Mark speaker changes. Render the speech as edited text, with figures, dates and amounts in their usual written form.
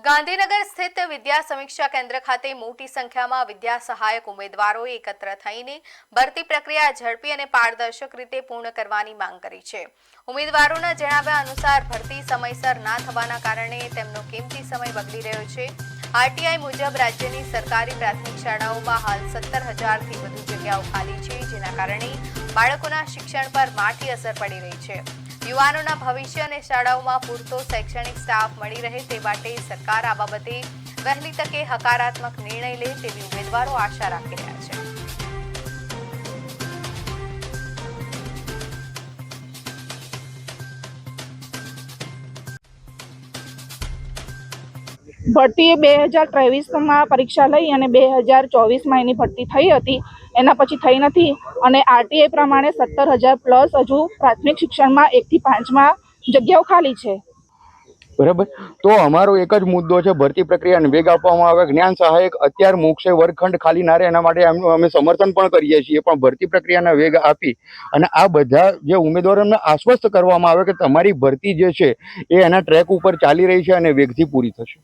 Speaker 1: ગાંધીનગર સ્થિત વિદ્યા સમીક્ષા કેન્દ્ર ખાતે મોટી સંખ્યામાં વિદ્યા સહાયક ઉમેદવારોએ એકત્ર થઈને ભરતી પ્રક્રિયા ઝડપી અને પારદર્શક રીતે પૂર્ણ કરવાની માંગ કરી છે। ઉમેદવારોના જણાવ્યા અનુસાર ભરતી સમયસર ના થવાના કારણે તેમનો કિંમતી સમય બગડી રહ્યો છે। આરટીઆઈ મુજબ રાજ્યની સરકારી પ્રાથમિક શાળાઓમાં હાલ 17,000થી વધુ જગ્યાઓ ખાલી છે, જેના કારણે બાળકોના શિક્ષણ પર માઠી અસર પડી રહી છે। યુવાનોના ભવિષ્ય અને શાળાઓમાં પૂરતો શૈક્ષણિક સ્ટાફ મળી રહે તે માટે સરકાર આ બાબતે વહેલી તકે હકારાત્મક નિર્ણય લે તેવી ઉમેદવારો આશા રાખી રહ્યા છે।
Speaker 2: ભરતી 2023માં પરીક્ષા લઈ અને 2024માં એની ભરતી થઈ હતી, એના પછી થઈ નથી અને આરટીઆઈ પ્રમાણે 17,000 પ્લસ હજુ પ્રાથમિક શિક્ષણમાં 1 થી 5માં જગ્યાઓ ખાલી છે।
Speaker 3: બરાબર, તો અમારો એક જ મુદ્દો છે, ભરતી પ્રક્રિયાને વેગ આપવામાં આવે। જ્ઞાન સહાયક અત્યારે મૂકશે, વર્ગખંડ ખાલી ના રહે, એના માટે એમનું અમે સમર્થન પણ કરીએ છીએ, પણ ભરતી પ્રક્રિયાને વેગ આપી અને આ બધા જે ઉમેદવારોને આશ્વસ્ત કરવામાં આવે કે તમારી ભરતી જે છે એ એના ટ્રેક ઉપર ચાલી રહી છે અને વેગથી પૂરી થશે।